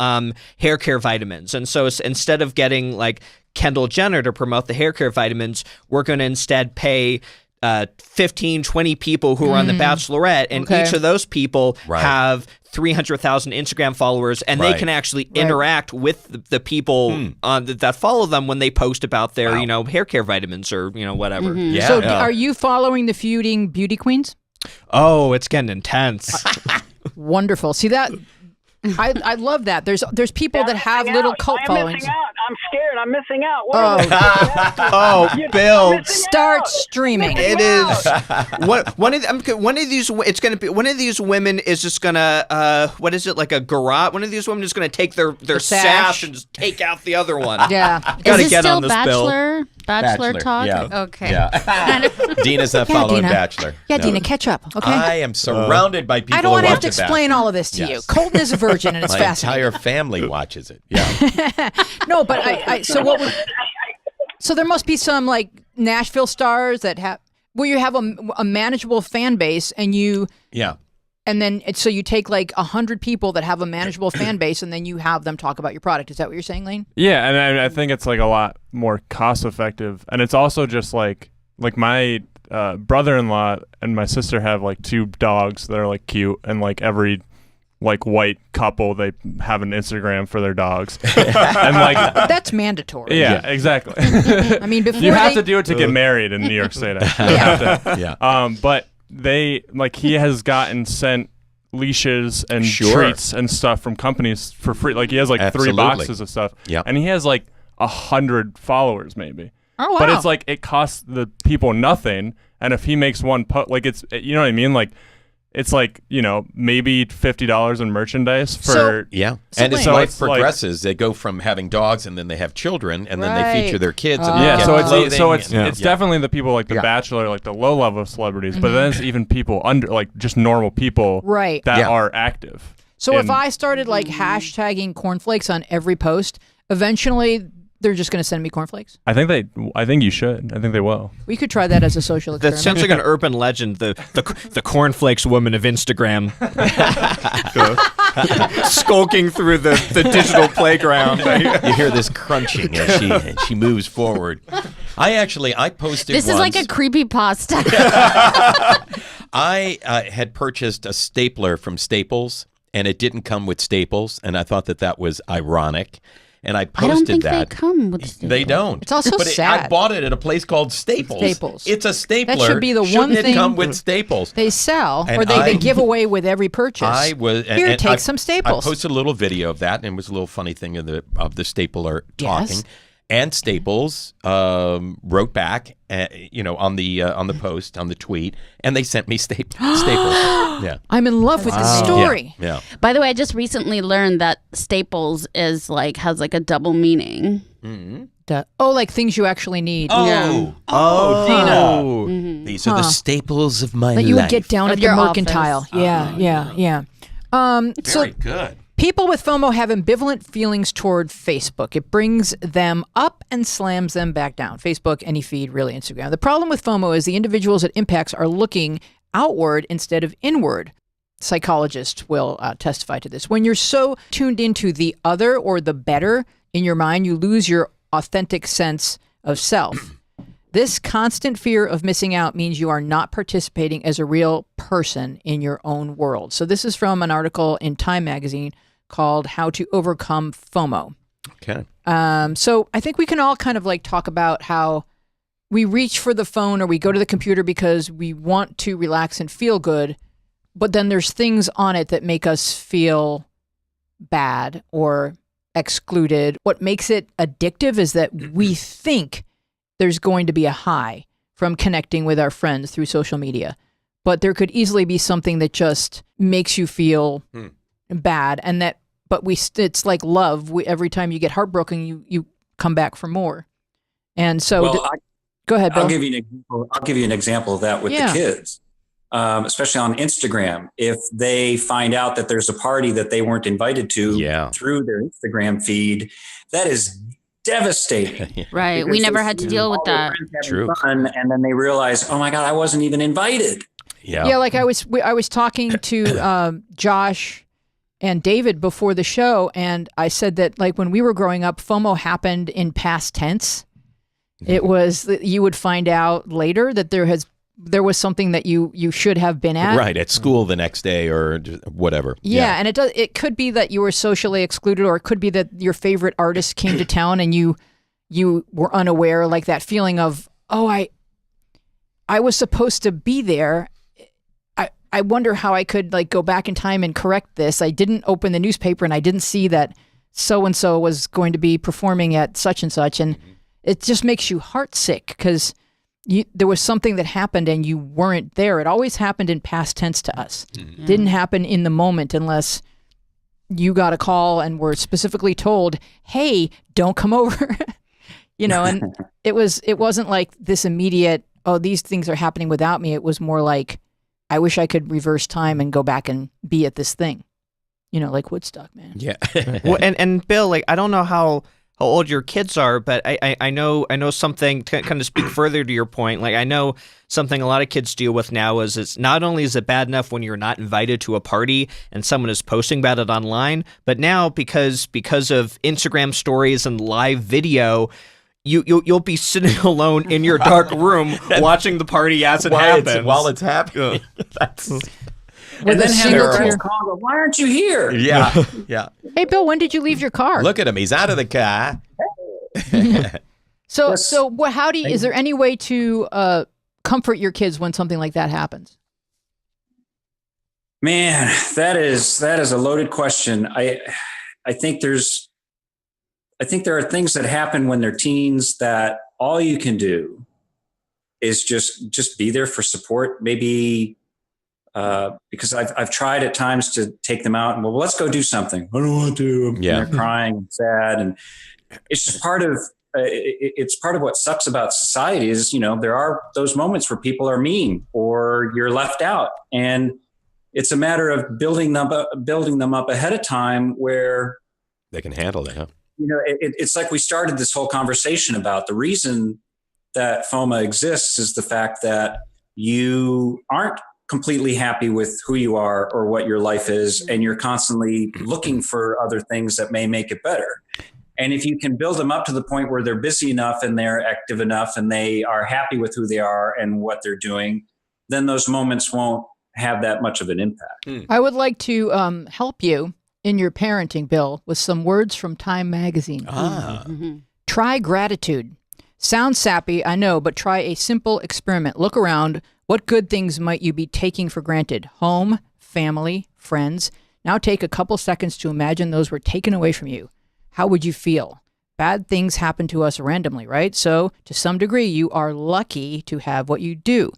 hair care vitamins, and so instead of getting like Kendall Jenner to promote the hair care vitamins, we're going to instead pay 15, 20 people who are on The Bachelorette, and each of those people have 300,000 Instagram followers, and they can actually interact with the people that follow them when they post about their hair care vitamins or whatever. Yeah. So are you following the feuding beauty queens? Oh, it's getting intense. Wonderful. See that? I love that. There's people that have little cult followings. Missing out. I'm scared. I'm missing out. Oh, Bill, start streaming. It is one of these. It's going to be one of these women is just going to what is it, like a garage? One of these women is going to take their sash and just take out the other one. Yeah, got to get still on this, Bachelor? Bachelor talk? Yeah. Okay. Yeah. Dina's not following Dina. Bachelor. Yeah, No. Dina, catch up. Okay. I am surrounded by people I don't want who to have watch to explain all of this to you. Colton is a virgin, and it's My fascinating. entire family watches it. Yeah. No, but so there must be some like Nashville stars that have where you have a manageable fan base, and then so you take like 100 people that have a manageable fan base, and then you have them talk about your product. Is that what you're saying, Lane? Yeah, and I think it's like a lot more cost effective, and it's also just like my brother-in-law and my sister have like 2 dogs that are like cute, and like every like white couple, they have an Instagram for their dogs. And like that's mandatory. Yeah, exactly. I mean, before you have to do it to get married in New York State. But they like he has gotten sent leashes and treats and stuff from companies for free. Like he has like 3 boxes of stuff. Yeah. And he has like 100 followers maybe. Oh wow. But it's like it costs the people nothing, and if he makes one like it's, you know what I mean, like it's like, maybe $50 in merchandise for and as life progresses, they go from having dogs and then they have children and then they feature their kids and it's definitely the people like The Bachelor, like the low level celebrities, but then it's even people under like just normal people that are active. So if I started like hashtagging cornflakes on every post, eventually they're just going to send me cornflakes. I think you should. I think they will. We could try that as a social experiment. That sounds like an urban legend. The cornflakes woman of Instagram, skulking through the digital playground. You hear this crunching as she moves forward. I posted. This is like a creepypasta. I had purchased a stapler from Staples, and it didn't come with staples, and I thought that was ironic. And I posted I don't think that. They come with staples. They don't. It's also sad. I bought it at a place called Staples. It's a stapler. That should be the one thing. Shouldn't it come with staples? They sell, or they give away with every purchase. Take some staples. I posted a little video of that, and it was a little funny thing of the stapler talking. Yes. And Staples wrote back, on the post, on the tweet, and they sent me staples. Yeah, I'm in love with this story. Yeah. By the way, I just recently learned that Staples has a double meaning. Mm-hmm. Like things you actually need. Dina. Mm-hmm. These are the staples of my life. That you would get down at the mercantile. Office. Yeah. Very good. People with FOMO have ambivalent feelings toward Facebook. It brings them up and slams them back down. Facebook, any feed, really Instagram. The problem with FOMO is the individuals it impacts are looking outward instead of inward. Psychologists will testify to this. When you're so tuned into the other or the better in your mind, you lose your authentic sense of self. This constant fear of missing out means you are not participating as a real person in your own world. So this is from an article in Time magazine called How to Overcome FOMO. Okay. So I think we can all kind of like talk about how we reach for the phone or we go to the computer because we want to relax and feel good, but then there's things on it that make us feel bad or excluded. What makes it addictive is that we think there's going to be a high from connecting with our friends through social media, but there could easily be something that just makes you feel bad, and it's like love. Every time you get heartbroken, you come back for more. And so, go ahead, Bill. I'll give you an example of that with the kids, especially on Instagram. If they find out that there's a party that they weren't invited to through their Instagram feed, that is devastating. Right. We never had to deal with that. True. Fun, and then they realize, oh my God, I wasn't even invited. Yeah. Yeah. Like I was talking to Josh and David before the show, and I said that like when we were growing up, FOMO happened in past tense. It was you would find out later that there was something that you should have been at. Right, at school the next day or whatever. Yeah, and it could be that you were socially excluded, or it could be that your favorite artist came to town and you were unaware, like that feeling of, oh, I was supposed to be there. I wonder how I could like go back in time and correct this. I didn't open the newspaper and I didn't see that so-and-so was going to be performing at such and such. And it just makes you heartsick because there was something that happened and you weren't there. It always happened in past tense to us. Mm-hmm. Didn't happen in the moment unless you got a call and were specifically told, hey, don't come over. And it wasn't like this immediate, oh, these things are happening without me. It was more like, I wish I could reverse time and go back and be at this thing. Like Woodstock, man. Yeah. Well, and Bill, like, I don't know how old your kids are, but I know something to kind of speak further to your point. Like, I know something a lot of kids deal with now is it's not only is it bad enough when you're not invited to a party and someone is posting about it online, but now because of Instagram stories and live video, you'll be sitting alone in your dark room watching the party as it happens. While it's happening. That's... And then have your friends call, why aren't you here? Yeah, yeah. Hey, Bill, when did you leave your car? Look at him. He's out of the car. So is there any way to comfort your kids when something like that happens? Man, that is a loaded question. I think there are things that happen when they're teens that all you can do is just be there for support. Maybe because I've tried at times to take them out and, well, let's go do something. I don't want to. Yeah. And they're crying and sad. And it's just part of what sucks about society is, there are those moments where people are mean or you're left out. And it's a matter of building them up ahead of time where they can handle it. Huh? It's like we started this whole conversation about the reason that FOMO exists is the fact that you aren't completely happy with who you are or what your life is, and you're constantly looking for other things that may make it better. And if you can build them up to the point where they're busy enough and they're active enough and they are happy with who they are and what they're doing, then those moments won't have that much of an impact. I would like to help you in your parenting, Bill, with some words from Time magazine. Try gratitude. Sounds sappy, I know, but try a simple experiment. Look around. What good things might you be taking for granted? Home, family, friends. Now take a couple seconds to imagine those were taken away from you. How would you feel? Bad things happen to us randomly, right? So to some degree, you are lucky to have what you do.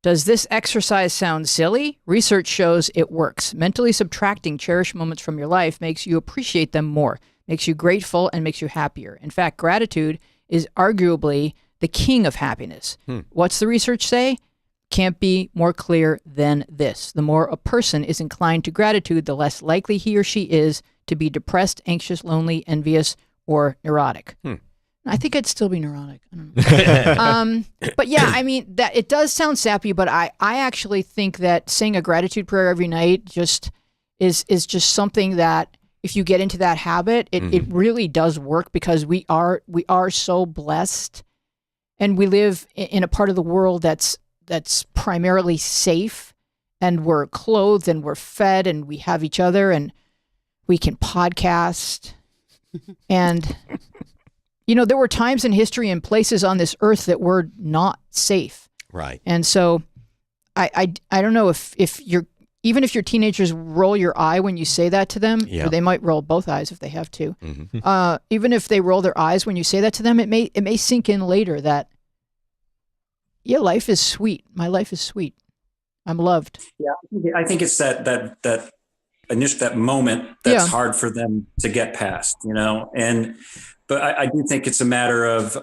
Does this exercise sound silly? Research shows it works. Mentally subtracting cherished moments from your life makes you appreciate them more, makes you grateful, and makes you happier. In fact, gratitude is arguably the king of happiness. What's the research say? Can't be more clear than this. The more a person is inclined to gratitude, the less likely he or she is to be depressed, anxious, lonely, envious, or neurotic. I think I'd still be neurotic. I don't know. But yeah, I mean, that it does sound sappy, but I actually think that saying a gratitude prayer every night just is just something that if you get into that habit, it really does work, because we are so blessed, and we live in a part of the world that's primarily safe, and we're clothed and we're fed and we have each other and we can podcast. And, there were times in history and places on this earth that were not safe. Right. And so I don't know if even if your teenagers roll your eye when you say that to them, or they might roll both eyes if they have to. Even if they roll their eyes when you say that to them, it may sink in later that, yeah, life is sweet. My life is sweet. I'm loved. Yeah, I think it's that initial, that moment that's hard for them to get past, but I do think it's a matter of,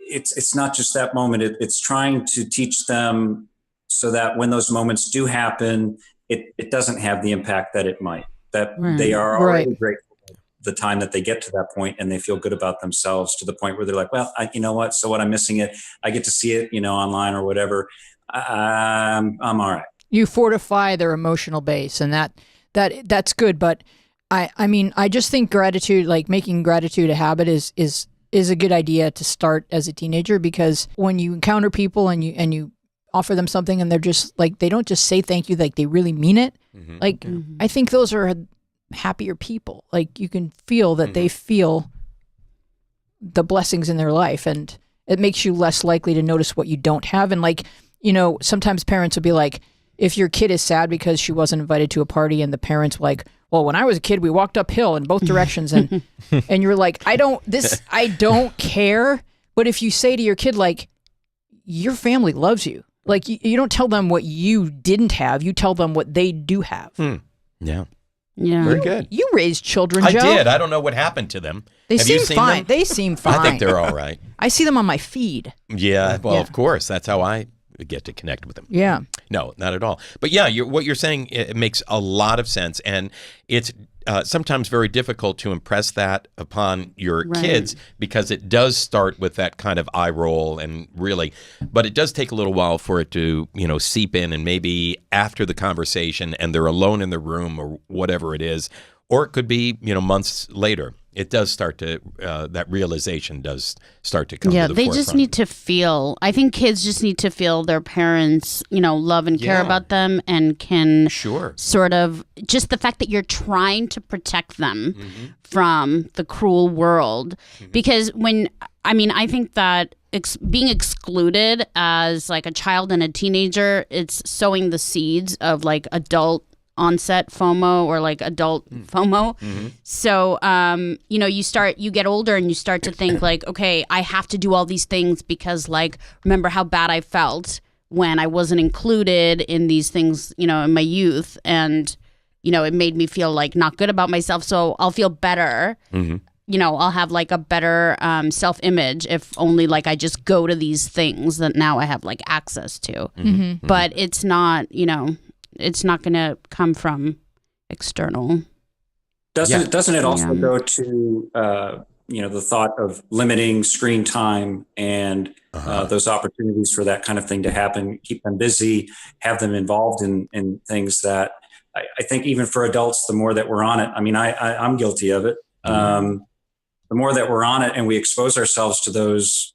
it's not just that moment. It's trying to teach them so that when those moments do happen, it doesn't have the impact that it might, that they are already grateful the time that they get to that point and they feel good about themselves to the point where they're like, well, you know what? So what, I'm missing it. I get to see it, online or whatever. I'm all right. You fortify their emotional base, and that's good. But I mean, I just think gratitude, like making gratitude a habit is a good idea to start as a teenager, because when you encounter people and you offer them something and they're just like, they don't just say thank you, like they really mean it. I think those are happier people. Like you can feel that they feel the blessings in their life, and it makes you less likely to notice what you don't have. And sometimes parents will be like, if your kid is sad because she wasn't invited to a party, and the parents were like, well, when I was a kid, we walked uphill in both directions, and you're like, I don't care. But if you say to your kid, like, your family loves you, like you don't tell them what you didn't have, you tell them what they do have. Yeah. Very good. You raised children, Joe. I did. I don't know what happened to them. They seem fine. They seem fine. I think they're all right. I see them on my feed. Yeah. Well, of course. That's how I get to connect with them. Yeah. No, not at all. But yeah, what you're saying, it makes a lot of sense. And it's sometimes very difficult to impress that upon your kids, because it does start with that kind of eye roll and really, but it does take a little while for it to, seep in, and maybe after the conversation and they're alone in the room or whatever it is, or it could be, months later. It does start to, that realization does start to come to the forefront. Yeah, they just need to feel, I think kids just need to feel their parents, love and care about them, and can sort of, just the fact that you're trying to protect them from the cruel world. Because I think that being excluded as like a child and a teenager, it's sowing the seeds of like adult onset FOMO or like adult FOMO. So, you get older and you start to think like, okay, I have to do all these things because like, remember how bad I felt when I wasn't included in these things, in my youth, and it made me feel like not good about myself. So I'll feel better. I'll have like a better self-image if only like I just go to these things that now I have like access to. But it's not, it's not going to come from external. Doesn't it also go to the thought of limiting screen time and those opportunities for that kind of thing to happen, keep them busy, have them involved in things that I think even for adults, the more that we're on it, I mean, I'm guilty of it. The more that we're on it and we expose ourselves to those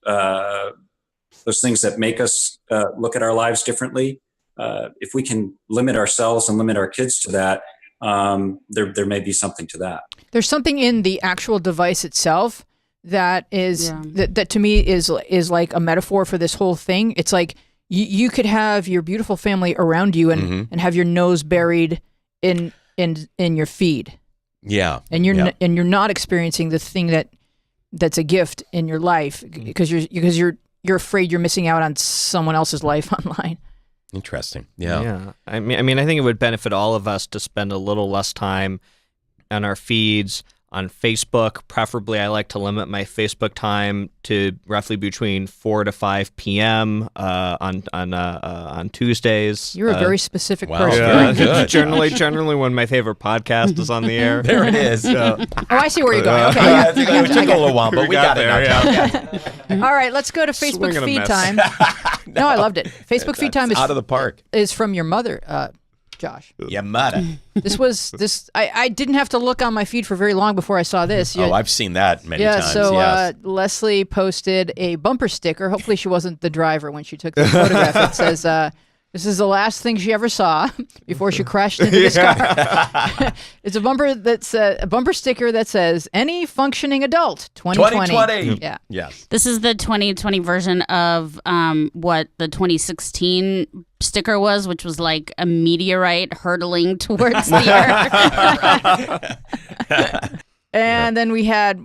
things that make us look at our lives differently, if we can limit ourselves and limit our kids to that, there may be something to that. There's something in the actual device itself that is that to me is like a metaphor for this whole thing. It's like you could have your beautiful family around you and have your nose buried in your feed. Yeah. And you're not experiencing the thing that's a gift in your life because you're afraid you're missing out on someone else's life online. Interesting. Yeah. I mean, I think it would benefit all of us to spend a little less time on our feeds on Facebook. Preferably, I like to limit my Facebook time to roughly between 4 to 5 p.m. On Tuesdays. You're a very specific person. Yeah, good. Generally, when my favorite podcast is on the air. There it is. I see where you're going. Okay, I think it took a little while, but we got it. All right, let's go to Facebook feed time. No, I loved it. Facebook feed time is out of the park. Is from your mother, Josh. Yeah, mother. I didn't have to look on my feed for very long before I saw this. I've seen that many times. So yes. Leslie posted a bumper sticker. Hopefully she wasn't the driver when she took the photograph. It says, this is the last thing she ever saw before she crashed into this car. It's a bumper sticker that says, any functioning adult, 2020. 2020. Yeah. Yes. This is the 2020 version of what the 2016 sticker was, which was like a meteorite hurtling towards the earth. And then we have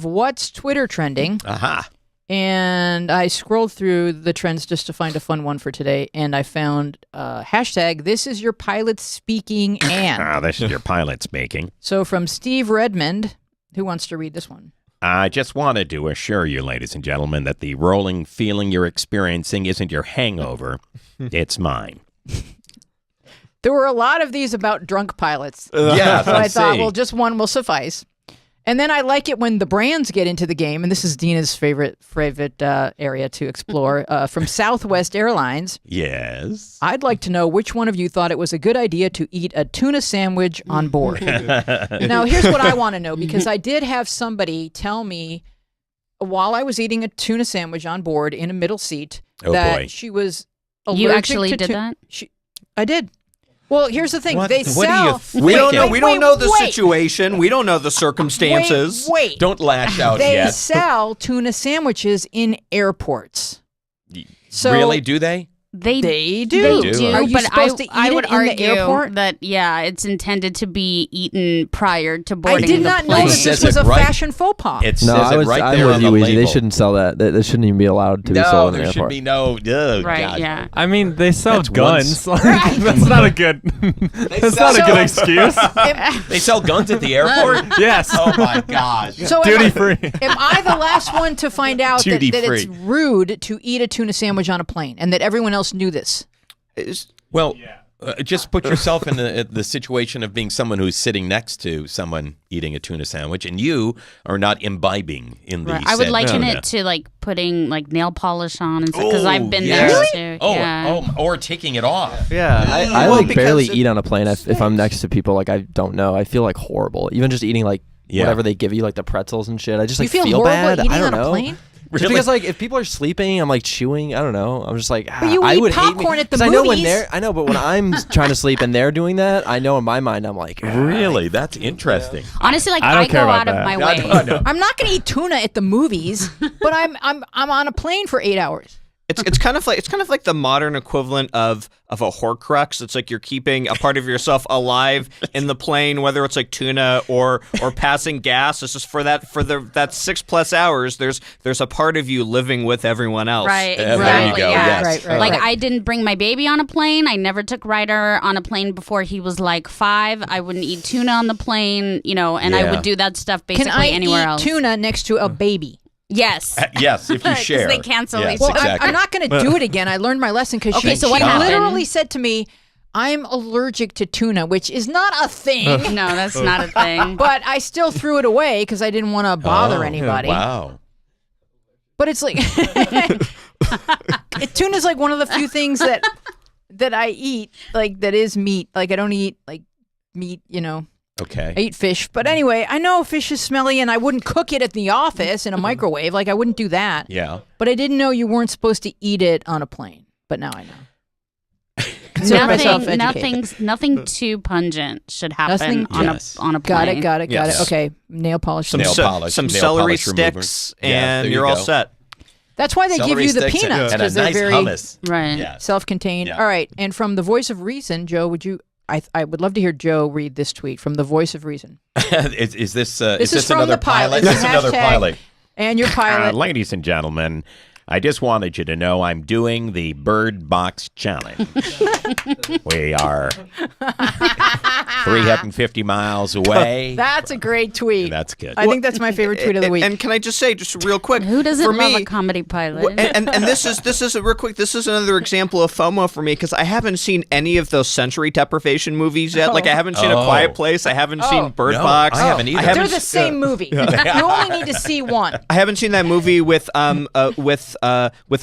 what's Twitter trending. Aha. And I scrolled through the trends just to find a fun one for today, and I found hashtag this is your pilot speaking and. This is your pilot speaking. So from Steve Redmond, who wants to read this one? I just wanted to assure you, ladies and gentlemen, that the rolling feeling you're experiencing isn't your hangover. It's mine. There were a lot of these about drunk pilots. Yeah, so I thought, well, just one will suffice. And then I like it when the brands get into the game, and this is Dina's favorite area to explore. From Southwest Airlines. Yes. I'd like to know which one of you thought it was a good idea to eat a tuna sandwich on board. Now, here's what I want to know, because I did have somebody tell me while I was eating a tuna sandwich on board in a middle seat she was allergic You actually to did that? I did. Well, here's the thing. They What sell. We don't know. We don't know the situation. We don't know the circumstances. Wait. Don't lash out They yet. sell tuna sandwiches in airports. So really? Do they? They do. They do. Are you but supposed to eat I would it in argue the airport? that it's intended to be eaten prior to boarding I did the not plane. know that this was a fashion faux pas. It says it right there on the label. They shouldn't sell that. That shouldn't even be allowed to be sold in the airport. There should be no. Right? God. Yeah. I mean, they sell guns. Right. That's not a good. That's not a good excuse. They sell guns at the airport? Yes. Oh my gosh. So Duty free. Am I the last one to find out that it's rude to eat a tuna sandwich on a plane, and that everyone else knew this? Well, just put yourself in the situation of being someone who's sitting next to someone eating a tuna sandwich, and you are not imbibing in the. I would liken it to like putting like nail polish on and stuff, because I've been there too. Or taking it off. Yeah, I like barely eat on a plane if I'm next to people like I don't know. I feel like horrible. Even just eating like whatever they give you, like the pretzels and shit. I just like you feel bad. Eating I don't on know. A plane? Just because like if people are sleeping, I'm like chewing. I don't know. I'm just like but you I eat would popcorn hate at the movies. movies. I know, but when I'm trying to sleep and they're doing that, I know in my mind I'm like, really, that's interesting. Honestly, like I go out of my way. I'm not going to eat tuna at the movies, but I'm on a plane for 8 hours. It's kind of like the modern equivalent of a Horcrux. It's like you're keeping a part of yourself alive in the plane, whether it's like tuna or passing gas. It's just for that 6+ hours. There's a part of you living with everyone else. Right. There Exactly. you go. Yeah. Yes. Right. Like I didn't bring my baby on a plane. I never took Ryder on a plane before he was like 5. I wouldn't eat tuna on the plane, and I would do that stuff basically Can I anywhere eat else. tuna next to a baby? Yes. Yes, if you share. They cancel yes, each Well, other. exactly. I'm not going to do it again. I learned my lesson because Okay, she so what happened? literally said to me, I'm allergic to tuna, which is not a thing. No, that's not a thing. But I still threw it away because I didn't want to bother anybody. Wow. But it's like tuna's like one of the few things that I eat, like that is meat. Like I don't eat like meat, Okay. I eat fish. But anyway, I know fish is smelly and I wouldn't cook it at the office in a microwave. Like I wouldn't do that. Yeah. But I didn't know you weren't supposed to eat it on a plane. But now I know. Consider myself educated. Nothing too pungent should happen on a plane. Got it. Yes. Okay, nail polish. Some nail polish, some nail celery polish sticks, remover. Yeah, and there you're you all go. set. That's why they give Celery you the sticks peanuts and a because they're nice very hummus. Right. Yeah. self-contained. Yeah. All right, and from the voice of reason, Joe, would you? I would love to hear Joe read this tweet from the voice of reason. Is this from another the pilot. This is another Hashtag pilot. And your pilot. Ladies and gentlemen, I just wanted you to know I'm doing the Bird Box Challenge. We are 350 miles away. That's a great tweet. That's good. I think that's my favorite tweet of the week. And can I just say, just real quick, Who doesn't for love me, a comedy pilot? and this is real quick. This is another example of FOMO for me because I haven't seen any of those sensory deprivation movies yet. Like I haven't seen A Quiet Place. I haven't seen Bird No, Box. I haven't either. They're the same movie. You only need to see one. I haven't seen that movie with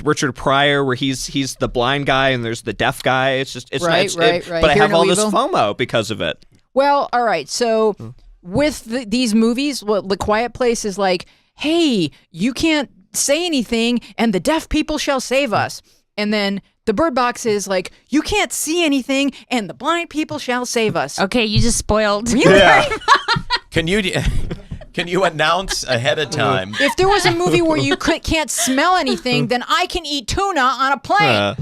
Richard Pryor where he's the blind guy and there's the deaf guy. It's Right. But I Hear have no all this evil. FOMO because of it. Well, all right. So with these movies, The Quiet Place is like, hey, you can't say anything and the deaf people shall save us. And then the Bird Box is like, you can't see anything and the blind people shall save us. Okay, you just spoiled. Really? Can you announce ahead of time? If there was a movie where you can't smell anything, then I can eat tuna on a plane.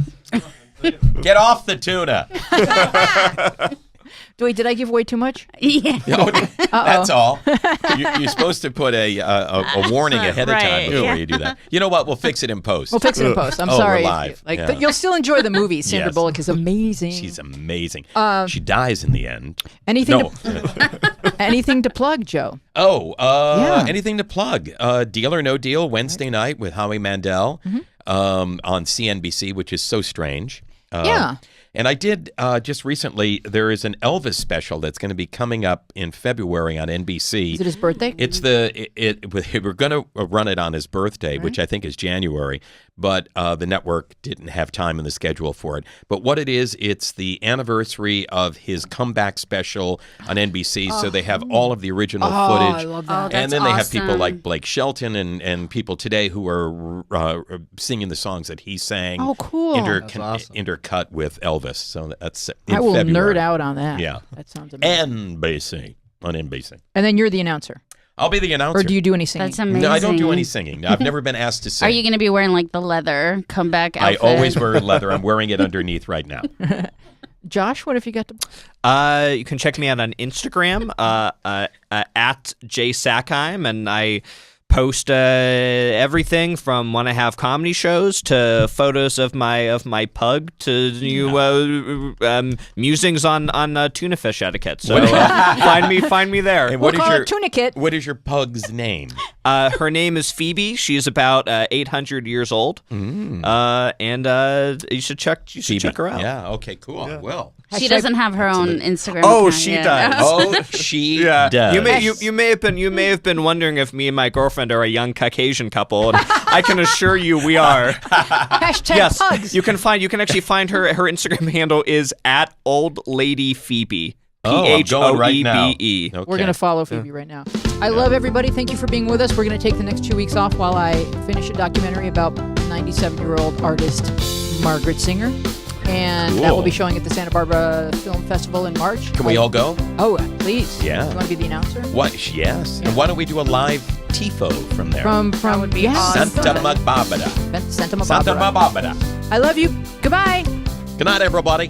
Get off the tuna. Wait, did I give away too much? Yeah. That's all. You're supposed to put a warning ahead of time Right, before you do that. You know what? We'll fix it in post. We'll fix it in post. I'm Oh, sorry. we're live. Like, Yeah. you'll still enjoy the movie. Sandra Yes. Bullock is amazing. She's amazing. She dies in the end. Anything No. anything to plug, Joe? Oh, anything to plug? Deal or No Deal, Wednesday night with Howie Mandel on CNBC, which is so strange. Yeah. And I did just recently, there is an Elvis special that's going to be coming up in February on NBC. Is it his birthday? It's we're going to run it on his birthday, which I think is January, but the network didn't have time in the schedule for it. But what it is, it's the anniversary of his comeback special on NBC, so they have all of the original footage. I love that. And then they have people awesome. like Blake Shelton and people today who are singing the songs that he sang. Oh, cool. Intercut with Elvis. So that's in I will February. nerd out on that. Yeah. That sounds amazing. NBC on NBC. And then you're the announcer. I'll be the announcer. Or do you do any singing? That's amazing. No, I don't do any singing. I've never been asked to sing. Are you going to be wearing like the leather comeback I outfit? always wear leather. I'm wearing it underneath right now. Josh, what have you got to... You can check me out on Instagram at jsackheim, and I post everything from when I have comedy shows to photos of my pug to new musings on tuna fish etiquette. So find me there. And We'll call it Tunicate. What is your pug's name? Her name is Phoebe. She's about 800 years old. And you should check her out. Yeah. Okay. Cool. Yeah. Well. She doesn't have her own Instagram. Oh, account she yet. does. Oh, she does. You may have been wondering if me and my girlfriend are a young Caucasian couple, and I can assure you we are. Hashtag Yes, pugs. you can actually find her Instagram handle is at Old Lady Phoebe. Oh, I'm going right now. PHOEBE. Okay. We're going to follow Phoebe right now. I love everybody. Thank you for being with us. We're going to take the next 2 weeks off while I finish a documentary about 97-year-old artist Margaret Singer. And that will be showing at the Santa Barbara Film Festival in March. Can we all go? Oh, please. Yeah. You want to be the announcer? What? Yes. And why don't we do a live tifo from there. From would be awesome. Santa Barbara. Santa Santa Barbara. I love you. Goodbye. Good night, everybody.